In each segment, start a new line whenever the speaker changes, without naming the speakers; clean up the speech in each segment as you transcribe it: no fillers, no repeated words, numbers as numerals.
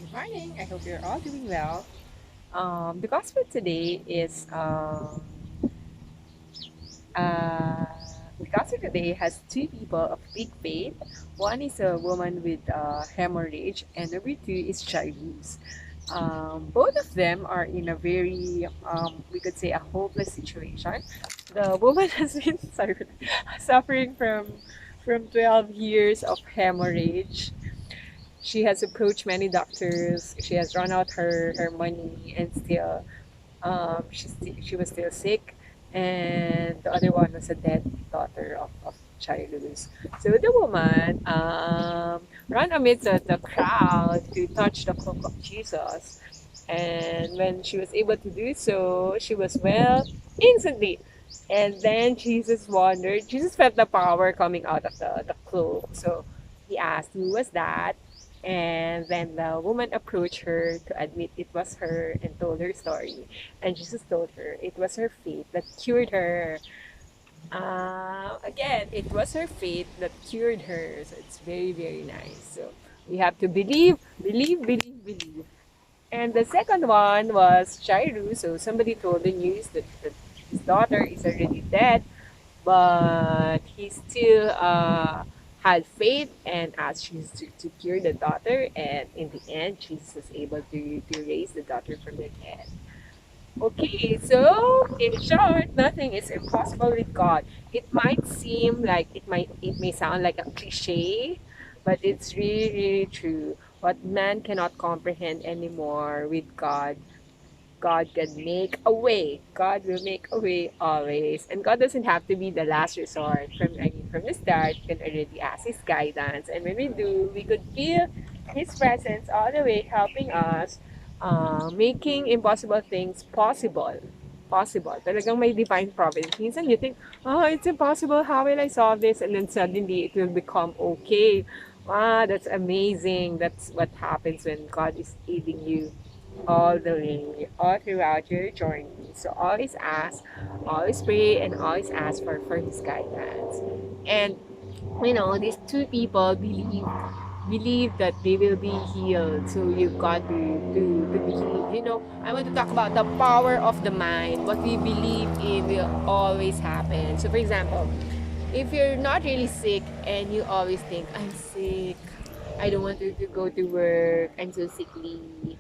Good morning. I hope you're all doing well. The gospel today is uh, the gospel today has two people of big faith. One is a woman with hemorrhage, and number two is Jairus. Both of them are in a very, we could say, a hopeless situation. The woman has been suffering from 12 years of hemorrhage. She has approached many doctors. She has run out her money, and still she was still sick. And the other one was a dead daughter of Jairus. So the woman ran amidst the crowd to touch the cloak of Jesus. And when she was able to do so, she was well instantly. And then Jesus wondered, Jesus felt the power coming out of the cloak. So he asked, who was that? And then the woman approached her to admit it was her and told her story. And Jesus told her it was her faith that cured her. Again, it was her faith that cured her. So it's very, very nice. So we have to believe, believe, believe, believe. And the second one was Shairu. So somebody told the news that his daughter is already dead, but he still had faith and asked Jesus to cure the daughter. And in the end, Jesus was able to raise the daughter from the dead. Okay, so in short, nothing is impossible with God. It might seem like it may sound like a cliche, but it's really, really true. What man cannot comprehend anymore with God, God can make a way. God will make a way always. And God doesn't have to be the last resort. From the start, we can already ask His guidance. And when we do, we could feel His presence all the way helping us, making impossible things possible. Possible. Talagang may divine providence. Minsan you think, oh, it's impossible. How will I solve this? And then suddenly it will become okay. Wow, that's amazing. That's what happens when God is aiding you all the way, all throughout your journey. So always pray, and always ask for His guidance. And these two people believe that they will be healed. So you've got to believe. I want to talk about the power of the mind. What we believe in will always happen. So for example, if you're not really sick and you always think, I'm sick, I don't want to go to work, I'm so sickly,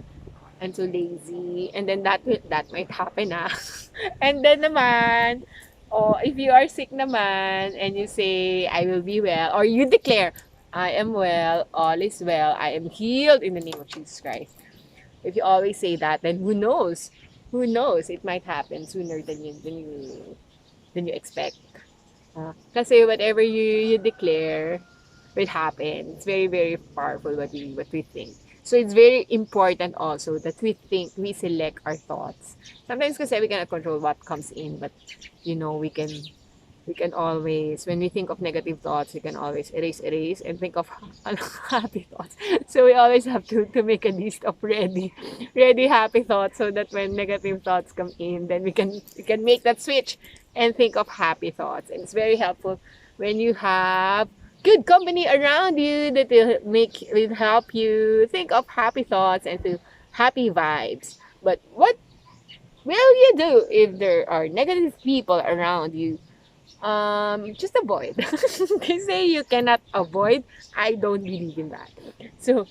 I'm so lazy, and then that might happen and then naman, if you are sick naman and you say, I will be well, or you declare, I am well, all is well, I am healed in the name of Jesus Christ. If you always say that, then who knows? Who knows? It might happen sooner than you expect. Kasi whatever you declare will happen. It's very, very powerful what we think. So it's very important also that we select our thoughts. Sometimes kasi we cannot control what comes in, but we can always, when we think of negative thoughts, we can always erase and think of happy thoughts. So we always have to make a list of ready happy thoughts, so that when negative thoughts come in, then we can make that switch and think of happy thoughts. And it's very helpful when you have good company around you that will help you think of happy thoughts and to happy vibes. But what will you do if there are negative people around you? Just avoid. They say you cannot avoid. I don't believe in that. So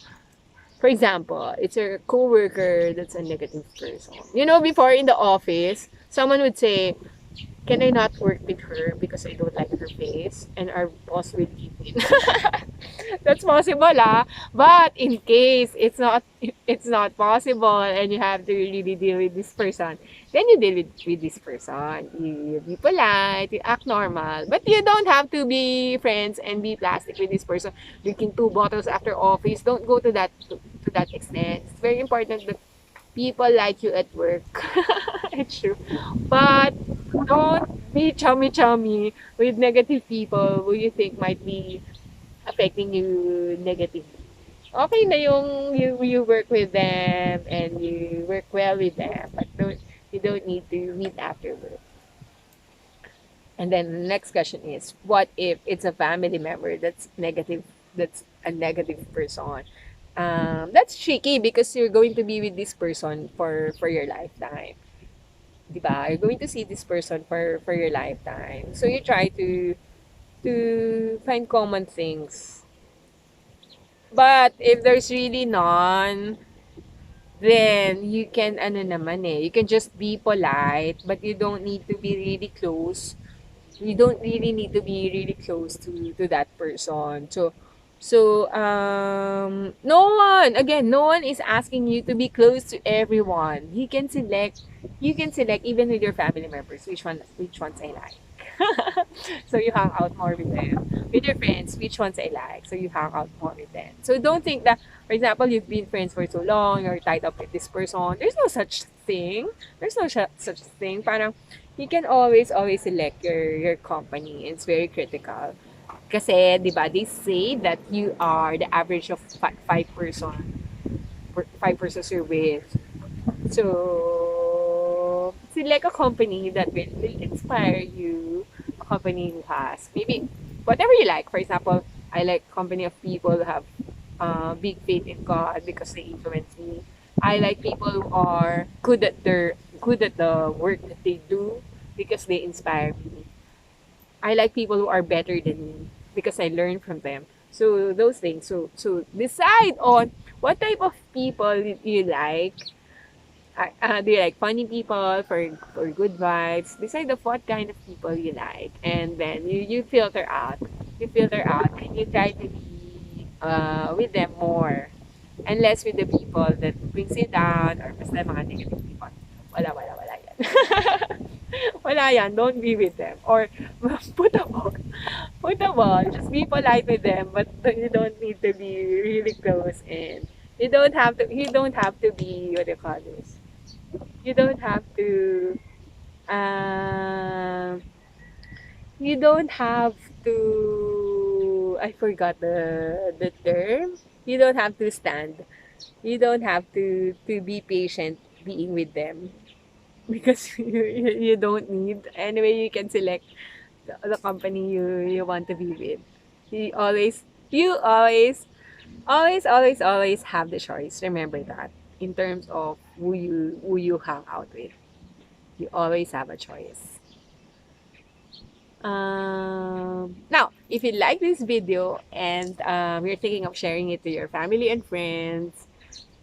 for example, it's a coworker that's a negative person. Before in the office, someone would say, can I not work with her because I don't like her face? And our boss will give in. That's possible, but in case it's not possible and you have to really deal with this person, then you deal with this person. You be polite, you act normal, but you don't have to be friends and be plastic with this person, drinking 2 bottles after office. Don't go to that extent. It's very important that people like you at work. It's true, but don't be chummy with negative people who you think might be affecting you negatively. Okay na yung you work with them and you work well with them, but you don't need to meet afterward. And then the next question is, what if it's a family member that's negative, that's a negative person? That's tricky because you're going to be with this person for your lifetime. Diba? You're going to see this person for your lifetime. So you try to find common things. But if there's really none, then you can ano naman you can just be polite, but you don't need to be really close. You don't really need to be really close to that person. No one is asking you to be close to everyone. You can select even with your family members which ones I like. So you hang out more with them. With your friends, which ones I like. So you hang out more with them. So don't think that, for example, you've been friends for so long, you're tied up with this person. There's no such thing. There's no such thing. Parang you can always select your company. It's very critical. Kasi, di ba, they say that you are the average of five persons you're with. So, select a company that will inspire you, a company who has maybe whatever you like. For example, I like company of people who have big faith in God because they influence me. I like people who are good at the work that they do because they inspire me. I like people who are better than me because I learn from them. So those things. So decide on what type of people you like. Do you like funny people for good vibes? Decide of what kind of people you like, and then you filter out. You filter out, and you try to be with them more, and less with the people that brings you down or basta mga negative people. Wala yan. Wala yan. Don't be with them. Or put a wall. Put a wall. Just be polite with them, but you don't need to be really close, and you don't have to be, what do you call this? You don't have to um you don't have to, I forgot the term. You don't have to stand. You don't have to be patient being with them because you don't need. Anyway, you can select the company you want to be with. You always have the choice. Remember that in terms of who you hang out with. You always have a choice. Now, if you like this video and you're thinking of sharing it to your family and friends,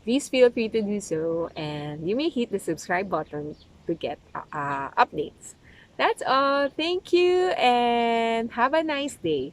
please feel free to do so, and you may hit the subscribe button to get updates. That's all. Thank you and have a nice day.